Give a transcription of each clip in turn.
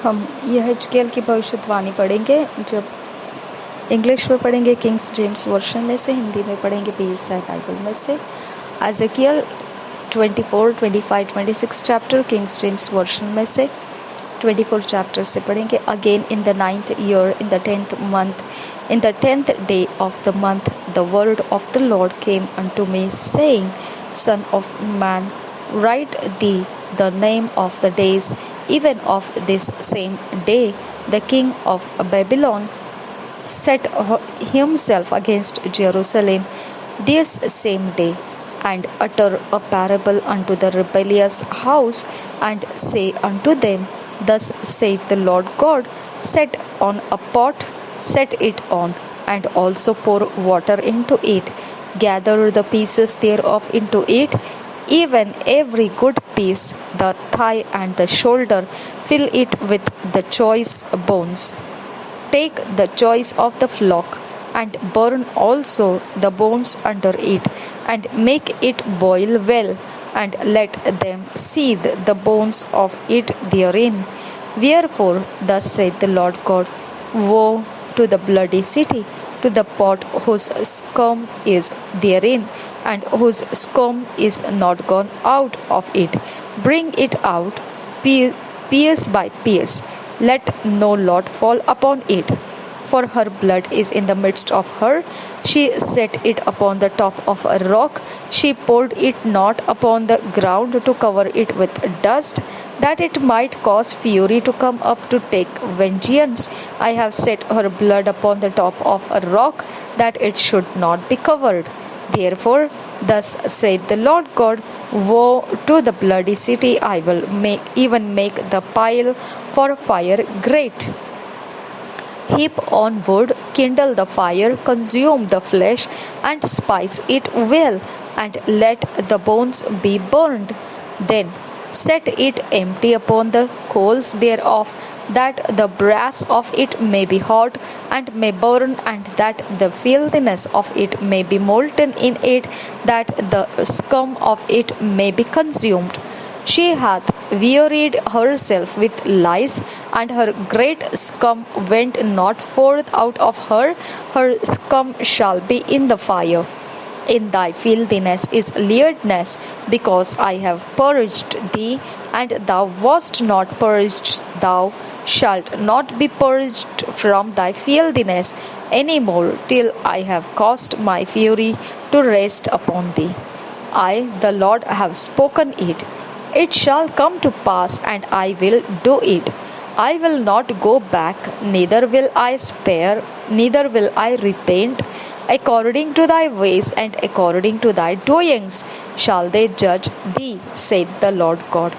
हम यह हिजकिय्याल की भविष्यवाणी पढ़ेंगे। जब इंग्लिश में पढ़ेंगे किंग्स जेम्स वर्शन में से, हिंदी में पढ़ेंगे पीएसआई बाइबल में से। Ezekiel 24, 25, 26 chapter Kings James version में से 24 चैप्टर से पढ़ेंगे। Again in the 9th year, in the 10th month, in the 10th day of the month, the word of the Lord came unto me, saying, Son of man, write thee the name of the days, even of this same day the king of Babylon set himself against Jerusalem this same day, and utter a parable unto the rebellious house, and say unto them, Thus saith the Lord God, set on a pot, set it on, and also pour water into it, gather the pieces thereof into it, even every good piece, the thigh and the shoulder, fill it with the choice bones. Take the choice of the flock, and burn also the bones under it, and make it boil well, and let them seethe the bones of it therein. Wherefore, thus saith the Lord God, Woe to the bloody city, to the pot whose scum is therein, and whose scum is not gone out of it. Bring it out, piece by piece. Let no lot fall upon it. For her blood is in the midst of her. She set it upon the top of a rock. She poured it not upon the ground to cover it with dust, that it might cause fury to come up to take vengeance. I have set her blood upon the top of a rock, that it should not be covered. Therefore, thus saith the Lord God, Woe to the bloody city! I will make the pile for fire great. Heap on wood, kindle the fire, consume the flesh, and spice it well, and let the bones be burned. Then set it empty upon the coals thereof, that the brass of it may be hot, and may burn, and that the filthiness of it may be molten in it, that the scum of it may be consumed. She hath wearied herself with lies, and her great scum went not forth out of her. Her scum shall be in the fire. In thy filthiness is lewdness, because I have purged thee, and thou wast not purged. Thou shalt not be purged from thy filthiness any more, till I have caused my fury to rest upon thee. I, the Lord, have spoken it. It shall come to pass, and I will do it. I will not go back, neither will I spare, neither will I repent. According to thy ways and according to thy doings shall they judge thee, saith the Lord God.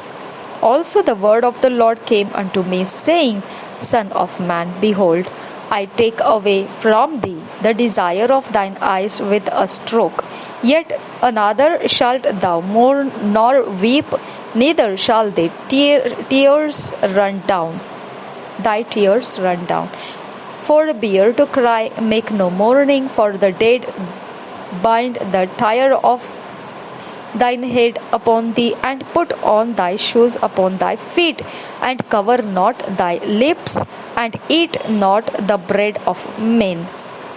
Also the word of the Lord came unto me, saying, Son of man, behold, I take away from thee the desire of thine eyes with a stroke. Yet another shalt thou mourn nor weep, neither shall thy tears run down. Thy tears run down. Forbear to cry, make no mourning for the dead. Bind the tire of thine head upon thee, and put on thy shoes upon thy feet, and cover not thy lips, and eat not the bread of men.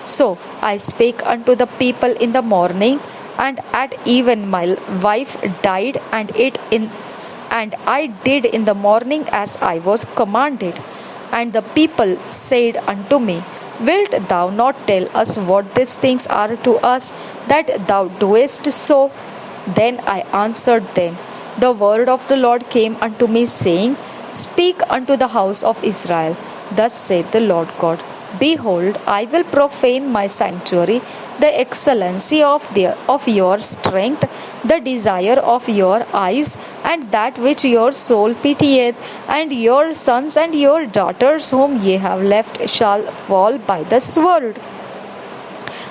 So I spake unto the people in the morning, and at even my wife died, and I did in the morning as I was commanded. And the people said unto me, Wilt thou not tell us what these things are to us, that thou doest so? Then I answered them, The word of the Lord came unto me, saying, Speak unto the house of Israel, Thus saith the Lord God, Behold, I will profane my sanctuary, the excellency of your strength, the desire of your eyes, and that which your soul pitieth, and your sons and your daughters whom ye have left shall fall by the sword.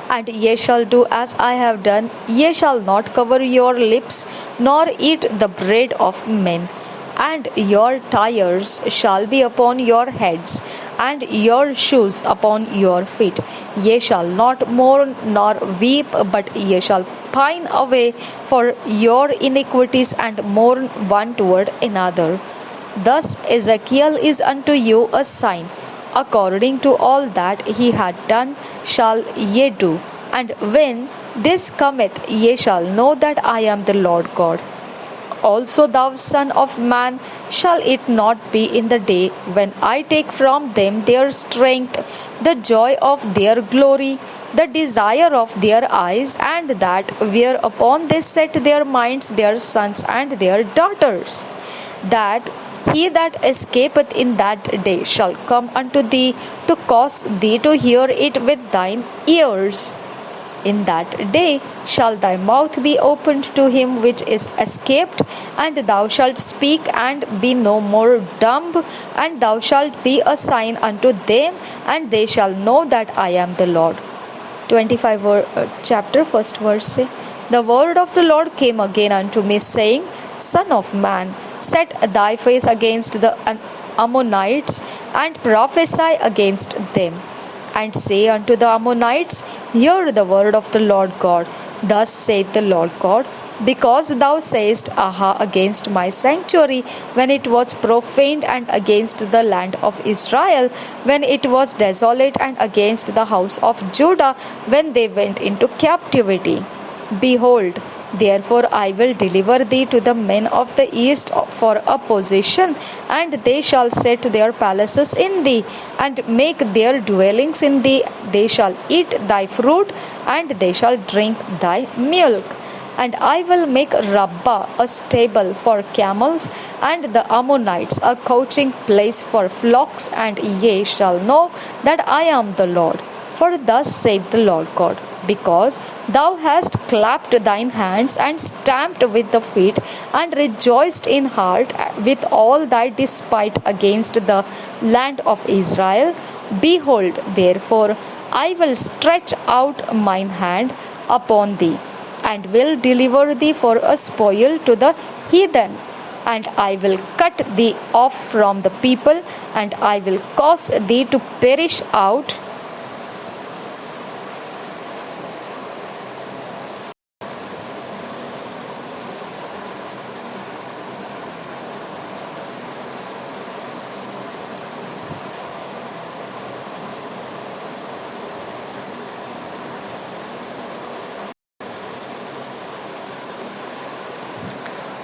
And ye shall do as I have done, ye shall not cover your lips, nor eat the bread of men. And your tires shall be upon your heads, and your shoes upon your feet. Ye shall not mourn nor weep, but ye shall pine away for your iniquities, and mourn one toward another. Thus Ezekiel is unto you a sign. According to all that he had done shall ye do. And when this cometh, ye shall know that I am the Lord God. Also, thou son of man, shall it not be in the day when I take from them their strength, the joy of their glory, the desire of their eyes, and that whereupon they set their minds, their sons and their daughters, that he that escapeth in that day shall come unto thee to cause thee to hear it with thine ears. In that day shall thy mouth be opened to him which is escaped, and thou shalt speak and be no more dumb, and thou shalt be a sign unto them, and they shall know that I am the Lord. 25 chapter 1st verse say, The word of the Lord came again unto me, saying, Son of man, set thy face against the Ammonites, and prophesy against them. And say unto the Ammonites, Hear the word of the Lord God. Thus saith the Lord God, because thou sayest, Aha, against my sanctuary, when it was profaned, and against the land of Israel, when it was desolate, and against the house of Judah, when they went into captivity. Behold, therefore I will deliver thee to the men of the east for a possession, and they shall set their palaces in thee, and make their dwellings in thee. They shall eat thy fruit, and they shall drink thy milk. And I will make Rabbah a stable for camels, and the Ammonites a couching place for flocks, and ye shall know that I am the Lord. For thus saith the Lord God, because thou hast clapped thine hands, and stamped with the feet, and rejoiced in heart with all thy despite against the land of Israel, behold, therefore I will stretch out mine hand upon thee, and will deliver thee for a spoil to the heathen. And I will cut thee off from the people, and I will cause thee to perish out.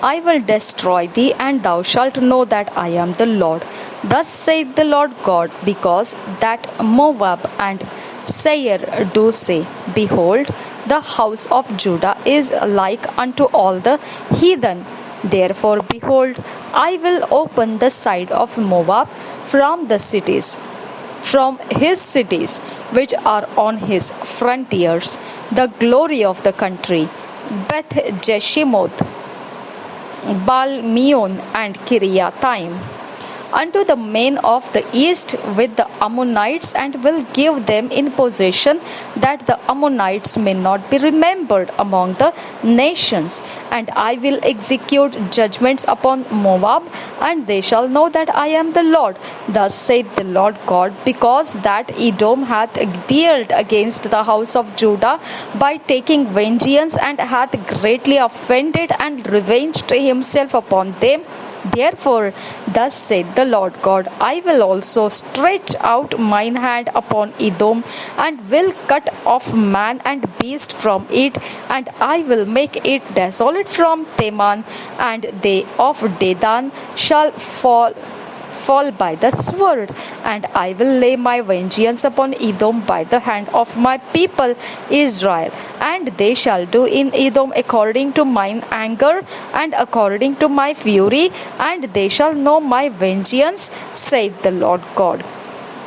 I will destroy thee, and thou shalt know that I am the Lord. Thus saith the Lord God, because that Moab and Seir do say, Behold, the house of Judah is like unto all the heathen. Therefore, behold, I will open the side of Moab from the cities, from his cities which are on his frontiers, the glory of the country, Beth Jeshimoth, Baal Meon, and Kiriathaim, unto the men of the east with the Ammonites, and will give them in possession, that the Ammonites may not be remembered among the nations. And I will execute judgments upon Moab, and they shall know that I am the Lord. Thus saith the Lord God, because that Edom hath dealt against the house of Judah by taking vengeance, and hath greatly offended and revenged himself upon them. Therefore, thus saith the Lord God, I will also stretch out mine hand upon Edom, and will cut off man and beast from it, and I will make it desolate from Teman, and they of Dedan shall fall by the sword. And I will lay my vengeance upon Edom by the hand of my people Israel, and they shall do in Edom according to mine anger and according to my fury, and they shall know my vengeance, saith the Lord God.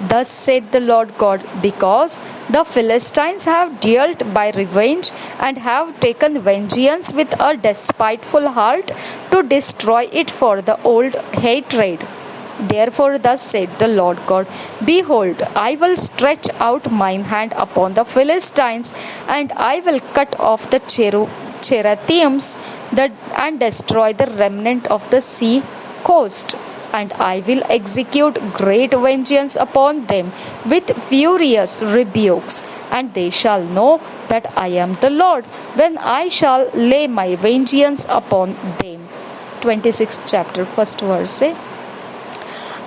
Thus saith the Lord God, because the Philistines have dealt by revenge, and have taken vengeance with a despiteful heart, to destroy it for the old hatred. Therefore, thus saith the Lord God, Behold, I will stretch out mine hand upon the Philistines, and I will cut off the Cherethims, and destroy the remnant of the sea coast. And I will execute great vengeance upon them with furious rebukes, and they shall know that I am the Lord, when I shall lay my vengeance upon them. 26th chapter, 1st verse.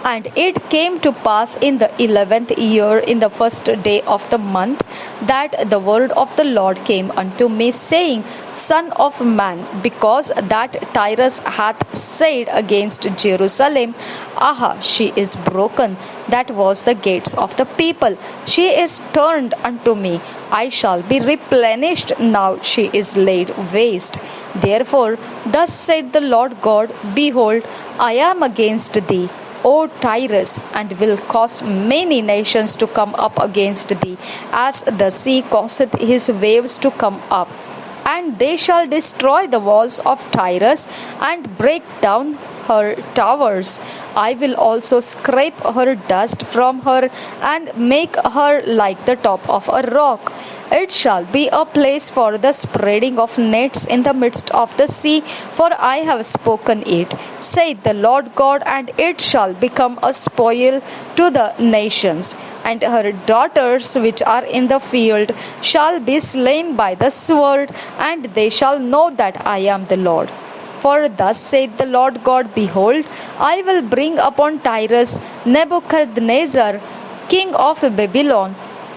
And it came to pass in the 11th year, in the first day of the month, that the word of the Lord came unto me, saying, Son of man, because that Tyrus hath said against Jerusalem, Aha, she is broken, that was the gates of the people. She is turned unto me. I shall be replenished. Now she is laid waste. Therefore, thus said the Lord God, Behold, I am against thee, O Tyrus, and will cause many nations to come up against thee, as the sea causeth his waves to come up. And they shall destroy the walls of Tyrus, and break down her towers. I will also scrape her dust from her, and make her like the top of a rock. It shall be a place for the spreading of nets in the midst of the sea, for I have spoken it, saith the Lord God, and it shall become a spoil to the nations. And her daughters which are in the field shall be slain by the sword, and they shall know that I am the Lord. For thus saith the Lord God, Behold, I will bring upon Tyrus Nebuchadnezzar, king of Babylon,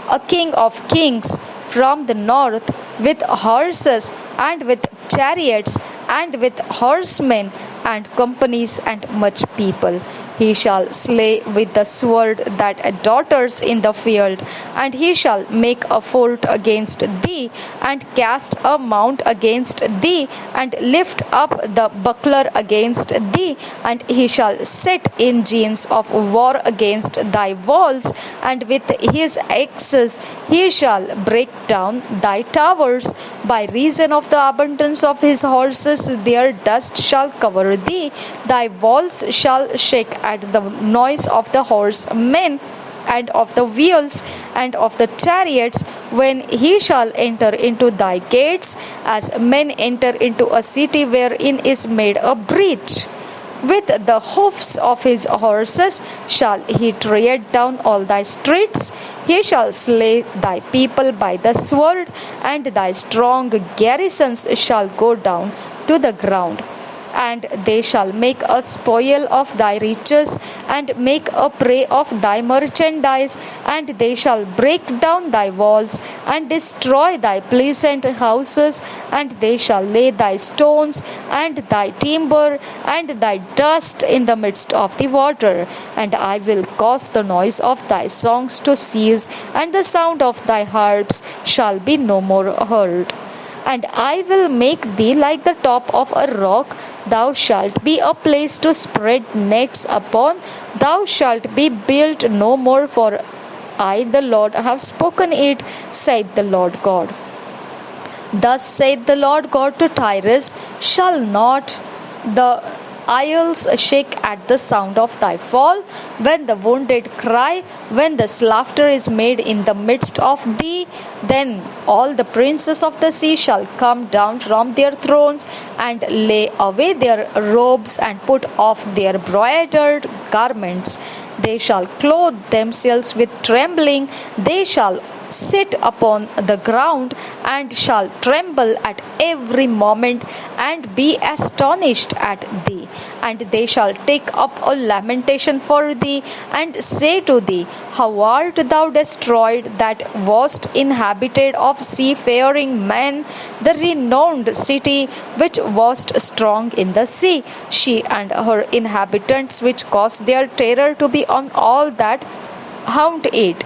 a king of kings, from the north, with horses, and with chariots, and with horsemen, and companies, and much people. He shall slay with the sword that daughters in the field, and he shall make a fort against thee, and cast a mount against thee, and lift up the buckler against thee, and he shall set engines of war against thy walls, and with his axes he shall break down thy towers. By reason of the abundance of his horses, their dust shall cover thee. Thy walls shall shake at the noise of the horsemen, and of the wheels, and of the chariots, when he shall enter into thy gates, as men enter into a city wherein is made a breach. With the hoofs of his horses shall he tread down all thy streets. He shall slay thy people by the sword, and thy strong garrisons shall go down to the ground. And they shall make a spoil of thy riches, and make a prey of thy merchandise, and they shall break down thy walls, and destroy thy pleasant houses, and they shall lay thy stones, and thy timber, and thy dust in the midst of the water. And I will cause the noise of thy songs to cease, and the sound of thy harps shall be no more heard. And I will make thee like the top of a rock. Thou shalt be a place to spread nets upon. Thou shalt be built no more, for I, the Lord, have spoken it, saith the Lord God. Thus saith the Lord God to Tyrus, Shall not the isles shake at the sound of thy fall, when the wounded cry, when the slaughter is made in the midst of thee? Then all the princes of the sea shall come down from their thrones, and lay away their robes, and put off their broidered garments. They shall clothe themselves with trembling. They shall sit upon the ground, and shall tremble at every moment, and be astonished at thee. And they shall take up a lamentation for thee, and say to thee, How art thou destroyed, that wast inhabited of seafaring men, the renowned city, which wast strong in the sea, she and her inhabitants, which caused their terror to be on all that haunt it.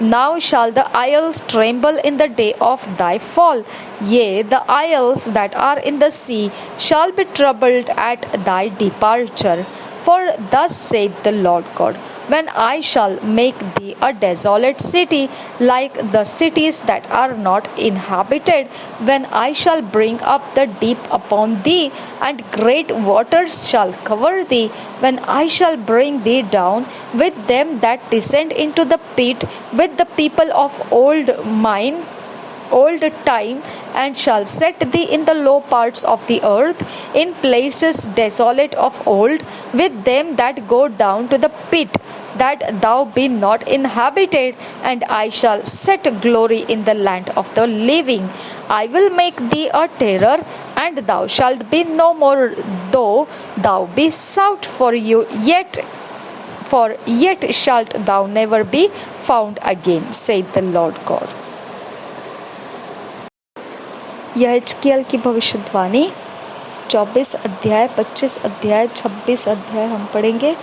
Now shall the isles tremble in the day of thy fall. Yea, the isles that are in the sea shall be troubled at thy departure. For thus saith the Lord God, When I shall make thee a desolate city, like the cities that are not inhabited, when I shall bring up the deep upon thee, and great waters shall cover thee, when I shall bring thee down with them that descend into the pit, with the people of old time, and shall set thee in the low parts of the earth, in places desolate of old, with them that go down to the pit, that thou be not inhabited, and I shall set glory in the land of the living. I will make thee a terror, and thou shalt be no more, though thou be sought for you, yet for yet shalt thou never be found again, saith the Lord God. यहेजकेल की भविष्यवाणी 24 अध्याय, 25 अध्याय, 26 अध्याय हम पढ़ेंगे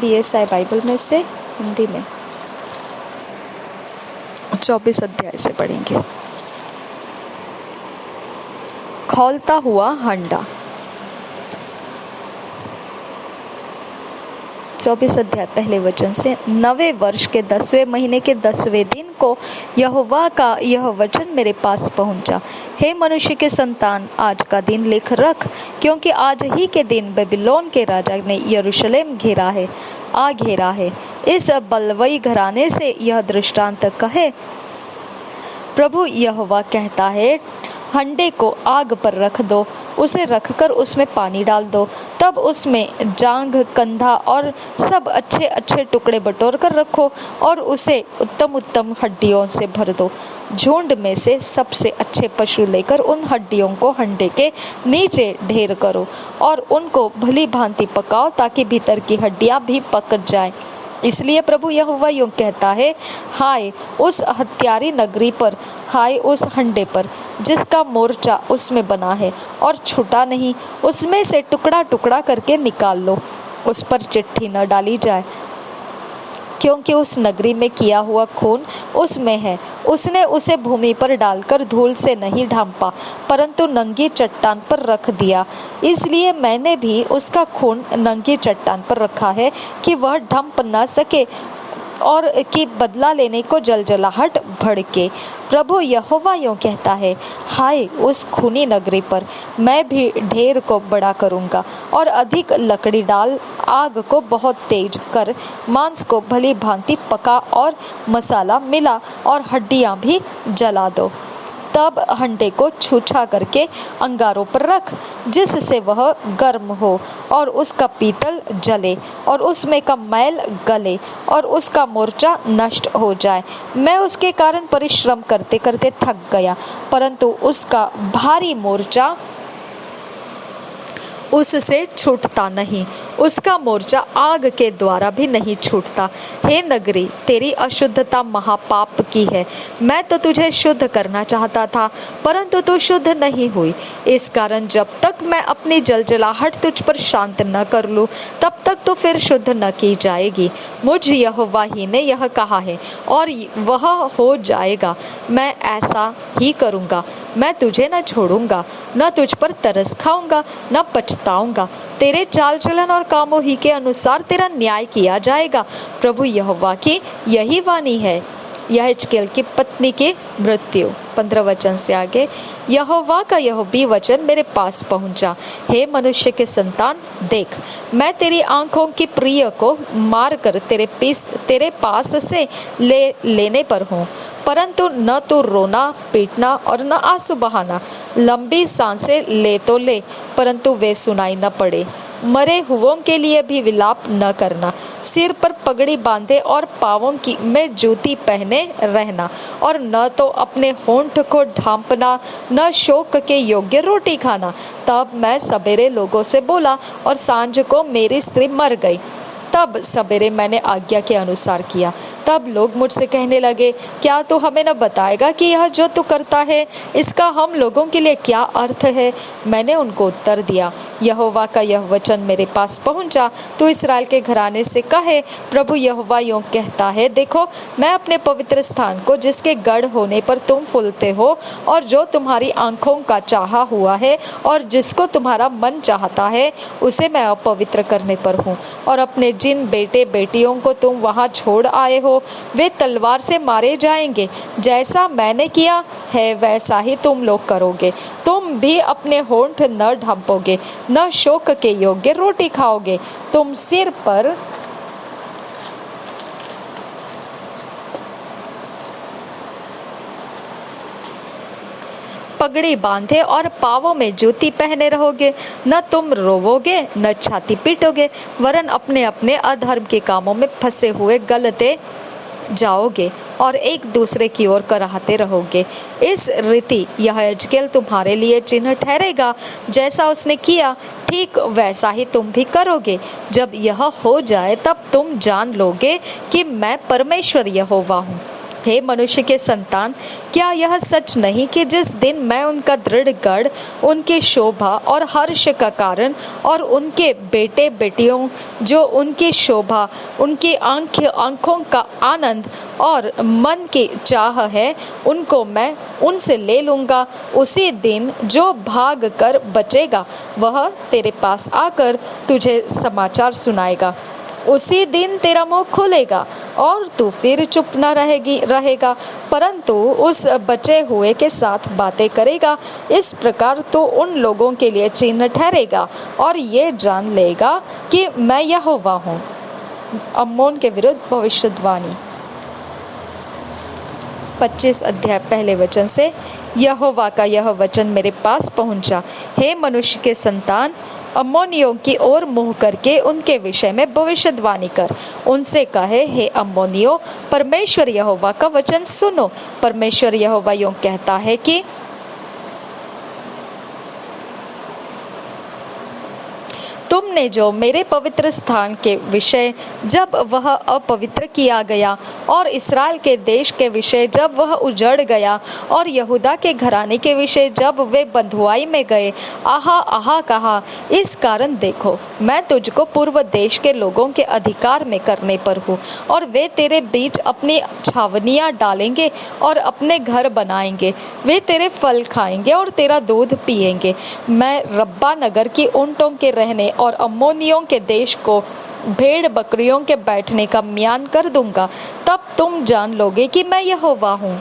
BSI Bible में से हिंदी में। 24 अध्याय से पढ़ेंगे। खौलता हुआ हंडा। 24 अध्याय पहले वचन से। 9वें वर्ष के 10वें महीने के 10वें दिन को यहोवा का यह वचन मेरे पास पहुंचा। हे मनुष्य के संतान, आज का दिन लिख रख, क्योंकि आज ही के दिन बेबीलोन के राजा ने यरूशलेम घेरा है। इस बलवई घराने से यह दृष्टांत कहे, प्रभु यहोवा कहता है, हंडे को आग पर रख दो, उसे रखकर उसमें पानी डाल दो, तब उसमें जांघ, कंधा और सब अच्छे अच्छे टुकड़े बटोर कर रखो और उसे उत्तम उत्तम हड्डियों से भर दो। झुंड में से सबसे अच्छे पशु लेकर उन हड्डियों को हंडे के नीचे ढेर करो और उनको भली भांति पकाओ, ताकि भीतर की हड्डियां भी पक जाए। इसलिए प्रभु यहोवा यूं कहता है, हाय उस हत्यारी नगरी पर, हाय उस हंडे पर जिसका मोर्चा उसमें बना है और छूटा नहीं, उसमें से टुकड़ा टुकड़ा करके निकाल लो, उस पर चिट्ठी न डाली जाए, क्योंकि उस नगरी में किया हुआ खून उसमें है। उसने उसे भूमि पर डालकर धूल से नहीं ढांपा, परंतु नंगी चट्टान पर रख दिया। इसलिए मैंने भी उसका खून नंगी चट्टान पर रखा है कि वह ढंप न सके और कि बदला लेने को जलजलाहट भड़के। प्रभु यहोवा यूं कहता है, हाय उस खूनी नगरी पर मैं भी ढेर को बड़ा करूंगा और अधिक लकड़ी डाल, आग को बहुत तेज कर, मांस को भली भांति पका और मसाला मिला और हड्डियां भी जला दो। तब हंडे को छूछा करके अंगारों पर रख, जिससे वह गर्म हो और उसका पीतल जले और उसमें का मैल गले और उसका मोर्चा नष्ट हो जाए। मैं उसके कारण परिश्रम करते करते थक गया, परंतु उसका भारी मोर्चा उससे छूटता नहीं, उसका मोर्चा आग के द्वारा भी नहीं छूटता। हे नगरी, तेरी अशुद्धता महापाप की है। मैं तो तुझे शुद्ध करना चाहता था, परंतु तू शुद्ध नहीं हुई। इस कारण जब तक मैं अपनी जलजलाहट तुझ पर शांत न कर लूं, तब तक तो फिर शुद्ध न की जाएगी। मुझ यहोवा ही ने यह कहा है और वह हो जाएगा। मैं ऐसा ही करूँगा, मैं तुझे न छोड़ूंगा, न तुझ पर तरस खाऊंगा, न पछताऊंगा। तेरे चाल चलन और कामों ही के अनुसार तेरा न्याय किया जाएगा। प्रभु यहोवा की यही वाणी है। यहेजकेल की पत्नी की मृत्यु। 15 वचन से आगे। यहोवा का यह भी वचन मेरे पास पहुंचा, हे मनुष्य के संतान, देख मैं तेरी आंखों की प्रिय को मार कर तेरे पास से लेने पर हूँ, परंतु न तो रोना पीटना और न आंसू बहाना। लंबी सांसें ले तो ले, परंतु वे सुनाई न पड़े। मरे हुओं के लिए भी विलाप न करना। सिर पर पगड़ी बांधे और पाँवों की में जूती पहने रहना, और न तो अपने होंठ को ढांपना, न शोक के योग्य रोटी खाना। तब मैं सवेरे लोगों से बोला और सांझ को मेरी स्त्री मर गई। तब सवेरे मैंने आज्ञा के अनुसार किया। तब लोग मुझसे कहने लगे, क्या तू हमें न बताएगा कि यह जो तू करता है इसका हम लोगों के लिए क्या अर्थ है? मैंने उनको उत्तर दिया, यहोवा का यह वचन मेरे पास पहुंचा। तू इस्राएल के घराने से कहे, प्रभु यहोवा यूं कहता है, देखो मैं अपने पवित्र स्थान को जिसके गढ़ होने पर तुम फूलते हो और जो तुम्हारी आंखों का चाहा हुआ है और जिसको तुम्हारा मन चाहता है, उसे मैं अपवित्र करने पर हूँ। और अपने जिन बेटे बेटियों को तुम वहाँ छोड़ आए हो, वे तलवार से मारे जाएंगे। जैसा मैंने किया है वैसा ही तुम लोग करोगे। तुम भी अपने होंठ न ढांपोगे, न शोक के योग्य रोटी खाओगे। तुम सिर पर पगड़ी बांधे और पाँवों में जूती पहने रहोगे। न तुम रोवोगे न छाती पीटोगे, वरन अपने अपने अधर्म के कामों में फंसे हुए गलते जाओगे और एक दूसरे की ओर कराहते रहोगे। इस रीति यह यज्ञ तुम्हारे लिए चिन्ह ठहरेगा। जैसा उसने किया ठीक वैसा ही तुम भी करोगे। जब यह हो जाए तब तुम जान लोगे कि मैं परमेश्वर यहोवा हूँ। हे मनुष्य के संतान, क्या यह सच नहीं कि जिस दिन मैं उनका दृढ़ गढ़, उनकी शोभा और हर्ष का कारण और उनके बेटे बेटियों जो उनकी शोभा, उनकी आंखों का आनंद और मन की चाह है, उनको मैं उनसे ले लूँगा, उसी दिन जो भाग कर बचेगा वह तेरे पास आकर तुझे समाचार सुनाएगा। उसी दिन तेरा मुंह खुलेगा और तू फिर चुप न रहेगा, परंतु उस बचे हुए के साथ बातें करेगा। इस प्रकार तो उन लोगों के लिए चिन्ह ठहरेगा और ये जान लेगा कि मैं यहोवा हूँ। अम्मोन के विरुद्ध भविष्यवाणी। 25 अध्याय पहले वचन से। यहोवा का यह वचन मेरे पास पहुंचा, हे मनुष्य के संतान, अम्मोनियों की ओर मुँह करके उनके विषय में भविष्यवाणी कर। उनसे कहे, हे अम्मोनियों, परमेश्वर यहोवा का वचन सुनो। परमेश्वर यहोवा यूं कहता है कि तुमने जो मेरे पवित्र स्थान के विषय जब वह अपवित्र किया गया और इस्राएल के देश के विषय जब वह उजड़ गया और यहूदा के घराने के विषय जब वे बंधुआई में गए, आहा आहा कहा, इस कारण देखो मैं तुझको पूर्व देश के लोगों के अधिकार में करने पर हूँ और वे तेरे बीच अपनी छावनियाँ डालेंगे और अपने घर बनाएंगे। वे तेरे फल खाएंगे और तेरा दूध पिएंगे। मैं रब्बा नगर की ऊँटों के रहने और अम्मोनियों के देश को भेड़ बकरियों के बैठने का म्यान कर दूंगा। तब तुम जान लोगे कि मैं यहोवा हूँ,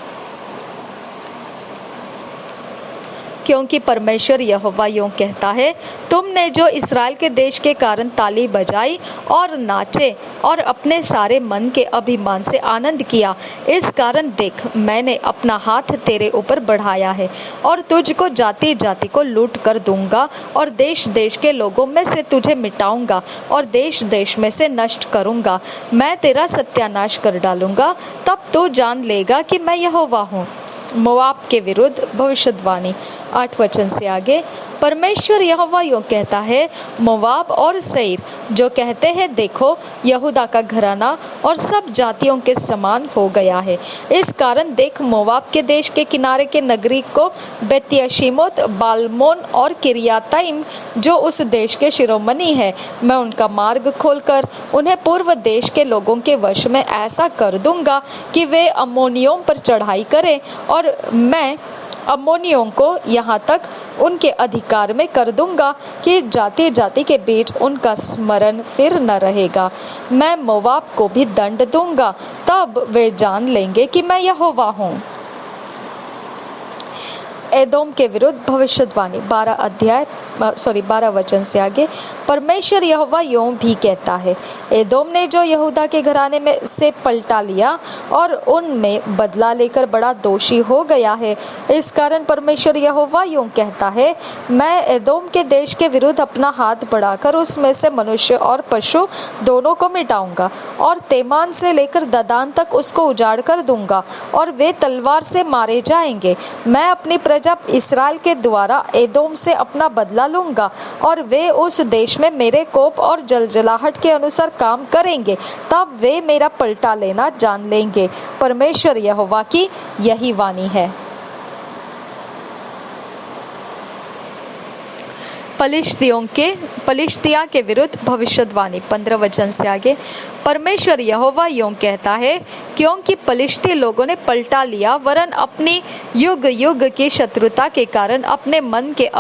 क्योंकि परमेश्वर यहोवा यूं कहता है, तुमने जो इस्राएल के देश के कारण ताली बजाई और नाचे और अपने सारे मन के अभिमान से आनंद किया, इस कारण देख मैंने अपना हाथ तेरे ऊपर बढ़ाया है और तुझको जाति जाति को लूट कर दूंगा और देश देश के लोगों में से तुझे मिटाऊंगा और देश देश में से नष्ट करूंगा। मैं तेरा सत्यानाश कर डालूंगा, तब तू जान लेगा कि मैं यहोवा हूँ। मोआब के विरुद्ध भविष्यवाणी। 8 वचन से आगे। परमेश्वर यहोवा यूं कहता है, मोआब और सईर जो कहते हैं, देखो यहूदा का घराना और सब जातियों के समान हो गया है, इस कारण देख मोआब के देश के किनारे के नगरी को बेत्यशीमोत, बालमोन और किरियातैम जो उस देश के शिरोमणि है, मैं उनका मार्ग खोलकर उन्हें पूर्व देश के लोगों के वश में ऐसा कर दूंगा कि वे अम्मोनियों पर चढ़ाई करें और मैं अम्मोनियों को यहाँ तक उनके अधिकार में कर दूंगा कि जाति जाति के बीच उनका स्मरण फिर न रहेगा। मैं मोआब को भी दंड दूंगा, तब वे जान लेंगे कि मैं यहोवा हूँ। एदोम के विरुद्ध भविष्यवाणी। 12 वचन से आगे। परमेश्वर यहोवा यूं भी कहता है, एदोम ने जो यहूदा के घराने में से पलटा लिया और उनमें बदला लेकर बड़ा दोषी हो गया है, इस कारण परमेश्वर यहोवा यूं कहता है, मैं एदोम के देश के विरुद्ध अपना हाथ बढ़ाकर उसमें से मनुष्य और पशु दोनों को मिटाऊंगा और तेमान से लेकर ददान तक उसको उजाड़ कर दूंगा और वे तलवार से मारे जाएंगे। मैं अपनी प्रजा इस्राएल के द्वारा एदोम से अपना बदला लूंगा और वे उस देश में मेरे कोप और जलजलाहट के अनुसार काम करेंगे, तब वे मेरा पलटा लेना जान लेंगे। परमेश्वर यहोवा की यही वाणी है। पलिश्तिया के विरुद्ध भविष्यवाणी। 15 वचन से आगे। परमेश्वर यहोवा यूं कहता है, क्योंकि पलिश्ती लोगों ने पलटा लिया वरन अपनी युग युग की शत्रुता के कारण अपने मन के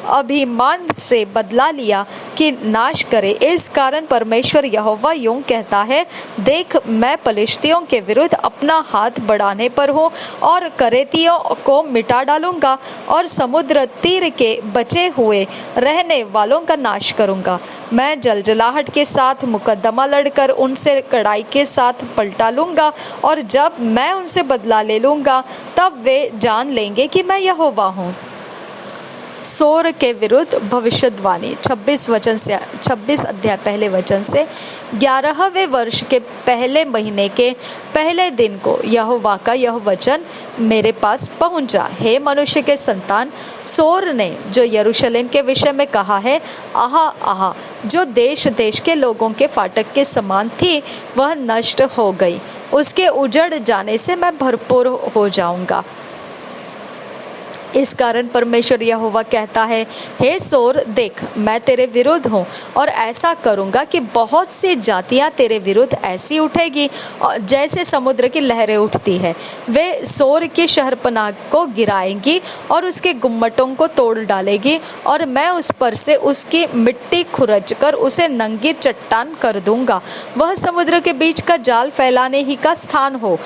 अभिमान से बदला लिया कि नाश करे, इस कारण परमेश्वर यहोवा यूं कहता है, देख मैं पलिश्तियों के विरुद्ध अपना हाथ बढ़ाने पर हूँ और करेतियों को मिटा डालूंगा और समुद्र तीर के बचे हुए रहने वालों का नाश करूंगा। मैं जलजलाहट के साथ मुकदमा लड़कर उनसे कड़ाई के साथ पलटा लूंगा और जब मैं उनसे बदला ले लूंगा, तब वे जान लेंगे कि मैं यहोवा हूँ। सोर के विरुद्ध भविष्यवाणी 26 अध्याय पहले वचन से। 11वें वर्ष के पहले महीने के पहले दिन को यहोवा का यह वचन मेरे पास पहुंचा। हे मनुष्य के संतान, सोर ने जो यरूशलेम के विषय में कहा है, आहा आहा, जो देश देश के लोगों के फाटक के समान थी, वह नष्ट हो गई। उसके उजड़ जाने से मैं भरपूर हो जाऊंगा। इस कारण परमेश्वर यहोवा कहता है, हे सोर, देख, मैं तेरे विरुद्ध हूँ और ऐसा करूँगा कि बहुत सी जातियाँ तेरे विरुद्ध ऐसी उठेगी और जैसे समुद्र की लहरें उठती है। वे सोर की शहरपनाह को गिराएंगी और उसके गुम्मटों को तोड़ डालेगी, और मैं उस पर से उसकी मिट्टी खुरच कर उसे नंगी चट्टान कर दूंगा। वह समुद्र के बीच का जाल फैलाने ही का स्थान हो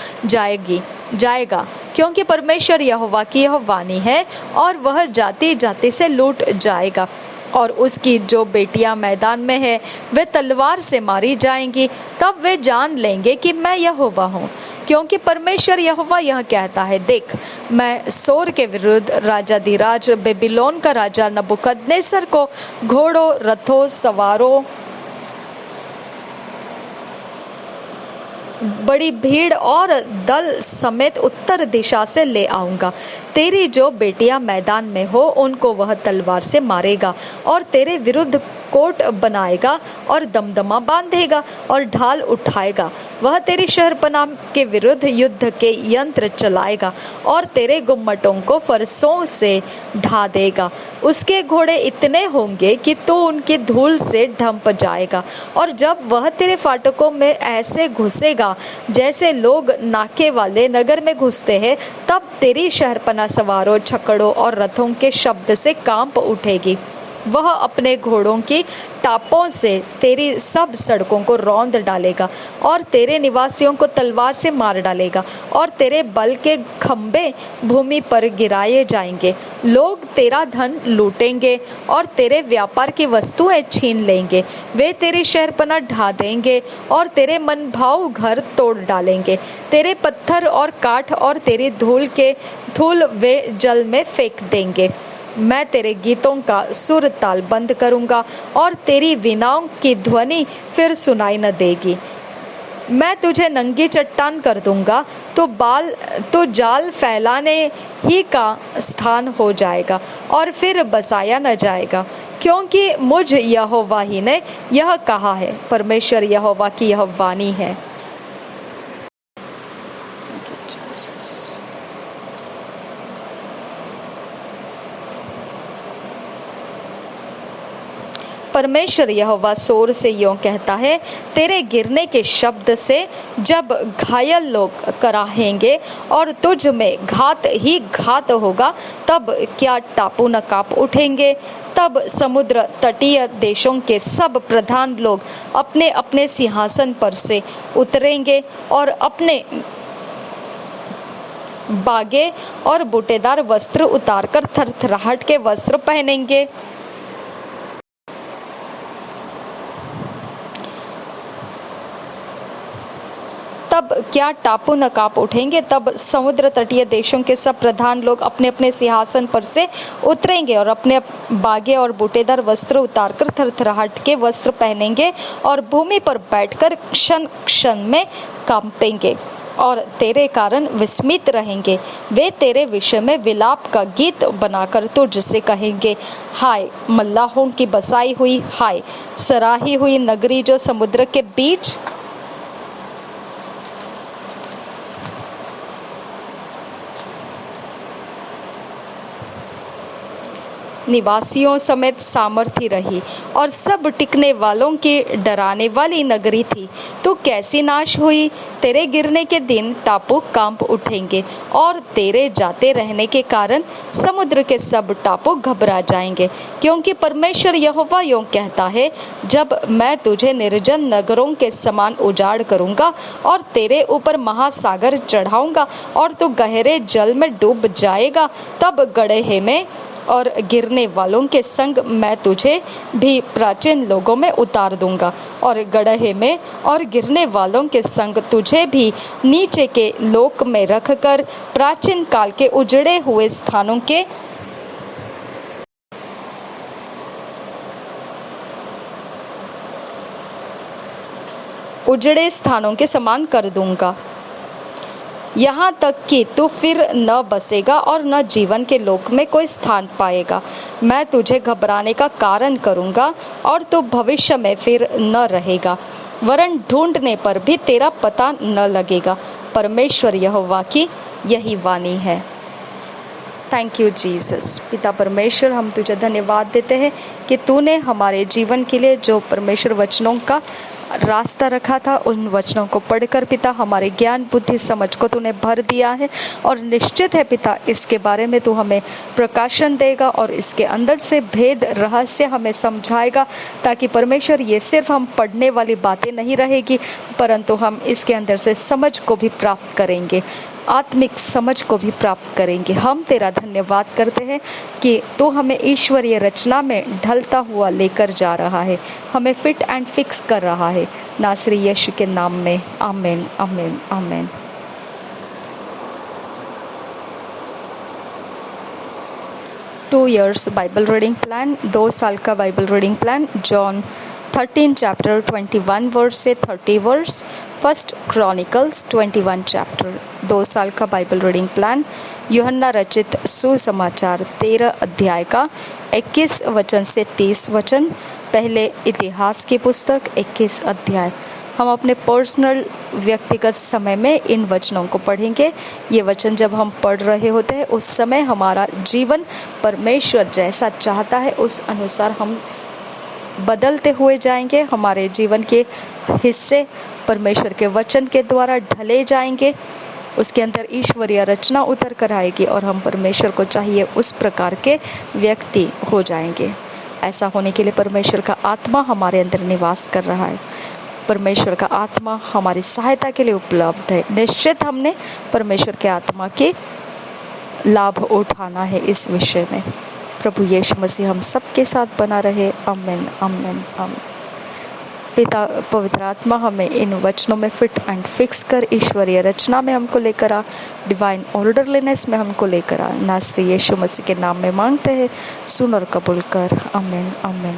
जाएगा, क्योंकि परमेश्वर यहोवा की यह वाणी है, और वह जाति जाति से लूट जाएगा। और उसकी जो बेटियां मैदान में है, वे तलवार से मारी जाएंगी। तब वे जान लेंगे कि मैं यहोवा हूँ, क्योंकि परमेश्वर यहोवा यह कहता है, देख, मैं सोर के विरुद्ध राजाधिराज बेबीलोन का राजा नबूकदनेस्सर को घोड़ों, रथों, सवारों, बड़ी भीड़ और दल समेत उत्तर दिशा से ले आऊंगा। तेरी जो बेटियां मैदान में हो, उनको वह तलवार से मारेगा और तेरे विरुद्ध कोट बनाएगा और दमदमा बांधेगा और ढाल उठाएगा। वह तेरी शहरपनाह के विरुद्ध युद्ध के यंत्र चलाएगा और तेरे गुम्मटों को फरसों से ढा देगा। उसके घोड़े इतने होंगे कि तू उनकी धूल से ढंप जाएगा, और जब वह तेरे फाटकों में ऐसे घुसेगा जैसे लोग नाके वाले नगर में घुसते हैं, तब तेरी शहरपनाह सवारों, छकड़ों और रथों के शब्द से कांप उठेगी। वह अपने घोड़ों की टापों से तेरी सब सड़कों को रौंद डालेगा और तेरे निवासियों को तलवार से मार डालेगा, और तेरे बल के खंभे भूमि पर गिराए जाएंगे। लोग तेरा धन लूटेंगे और तेरे व्यापार की वस्तुएं छीन लेंगे। वे तेरी शहरपनाह ढा देंगे और तेरे मनभाऊ घर तोड़ डालेंगे। तेरे पत्थर और काठ और तेरी धूल वे जल में फेंक देंगे। मैं तेरे गीतों का सुर ताल बंद करूंगा और तेरी वीणाओं की ध्वनि फिर सुनाई न देगी। मैं तुझे नंगी चट्टान कर दूंगा, तो जाल फैलाने ही का स्थान हो जाएगा और फिर बसाया न जाएगा, क्योंकि मुझ यहोवा ही ने यह कहा है। परमेश्वर यहोवा की यह वाणी है। परमेश्वर यहोवा सोर से यों कहता है, तेरे गिरने के शब्द से जब घायल लोग कराहेंगे और तुझ में घात ही घात होगा, तब क्या टापू न कांप उठेंगे। तब समुद्र तटीय देशों के सब प्रधान लोग अपने अपने सिंहासन पर से उतरेंगे और अपने बागे और बूटेदार वस्त्र उतारकर थरथराहट के वस्त्र पहनेंगे। तब क्या टापू न कांप उठेंगे। तब समुद्र तटीय देशों के सब प्रधान लोग अपने अपने सिंहासन पर से उतरेंगे और अपने बागे और बूटेदार वस्त्र उतारकर थरथराहट के वस्त्र पहनेंगे और भूमि पर बैठकर क्षण क्षण में कांपेंगे और तेरे कारण विस्मित रहेंगे। वे तेरे विषय में विलाप का गीत बनाकर तुझसे कहेंगे, हाय मल्लाहों की बसाई हुई, हाय सराही हुई नगरी जो समुद्र के बीच निवासियों समेत सामर्थी रही और सब टिकने वालों की डराने वाली नगरी थी। तो कैसी नाश हुई। तेरे गिरने के दिन टापू कांप उठेंगे और तेरे जाते रहने के कारण समुद्र के सब टापू घबरा जाएंगे, क्योंकि परमेश्वर यहोवा यों कहता है, जब मैं तुझे निर्जन नगरों के समान उजाड़ करूंगा और तेरे ऊपर महासागर चढ़ाऊंगा और तू गहरे जल में डूब जाएगा, तब गड्ढे में और गिरने वालों के संग मैं तुझे भी प्राचीन लोगों में उतार दूंगा, और गड्ढे में और गिरने वालों के संग तुझे भी नीचे के लोक में रखकर प्राचीन काल के उजड़े हुए स्थानों के उजड़े स्थानों के समान कर दूंगा, यहाँ तक कि तू फिर न बसेगा और न जीवन के लोक में कोई स्थान पाएगा। मैं तुझे घबराने का कारण करूँगा और तू भविष्य में फिर न रहेगा, वरन ढूंढने पर भी तेरा पता न लगेगा। परमेश्वर यहोवा की यही वाणी है। Thank you Jesus. पिता परमेश्वर, हम तुझे धन्यवाद देते हैं कि तूने हमारे जीवन के लिए जो परमेश्वर वचनों का रास्ता रखा था, उन वचनों को पढ़कर पिता हमारे ज्ञान बुद्धि समझ को तूने भर दिया है। और निश्चित है पिता, इसके बारे में तू हमें प्रकाशन देगा और इसके अंदर से भेद रहस्य हमें समझाएगा, ताकि परमेश्वर ये सिर्फ हम पढ़ने वाली बातें नहीं रहेगी, परंतु हम इसके अंदर से समझ को भी प्राप्त करेंगे, आत्मिक समझ को भी प्राप्त करेंगे। हम तेरा धन्यवाद करते हैं कि तू हमें ईश्वरीय रचना में ढलता हुआ लेकर जा रहा है, हमें फिट एंड फिक्स कर रहा है। नासरी यीशु के नाम में आमीन, आमीन, आमीन। Two years bible reading plan, 2 साल का bible reading plan. John 13 chapter 21 verse से 30 वर्स। First chronicles 21 chapter. 2 साल का बाइबल रीडिंग प्लान। यूहन्ना रचित सुसमाचार 13 अध्याय का 21 वचन से 30 वचन। पहले इतिहास की पुस्तक 21 अध्याय। हम अपने पर्सनल व्यक्तिगत समय में इन वचनों को पढ़ेंगे। ये वचन जब हम पढ़ रहे होते हैं, उस समय हमारा जीवन परमेश्वर जैसा चाहता है उस अनुसार हम बदलते हुए जाएंगे। हमारे जीवन के हिस्से परमेश्वर के वचन के द्वारा ढले जाएंगे, उसके अंदर ईश्वरीय रचना उतर कर आएगी और हम परमेश्वर को चाहिए उस प्रकार के व्यक्ति हो जाएंगे। ऐसा होने के लिए परमेश्वर का आत्मा हमारे अंदर निवास कर रहा है। परमेश्वर का आत्मा हमारी सहायता के लिए उपलब्ध है। निश्चित हमने परमेश्वर के आत्मा के लाभ उठाना है इस विषय में। प्रभु यीशु मसीह हम सबके साथ बना रहे। आमीन, आमीन, आमीन। पिता पवित्र आत्मा हमें इन वचनों में फिट एंड फिक्स कर ईश्वरीय रचना में हमको लेकर आ, डिवाइन ऑर्डरलीनेस में हमको लेकर आ। नासरी यीशु मसीह के नाम में मांगते हैं, सुन और कबूल कर। आमीन, आमीन।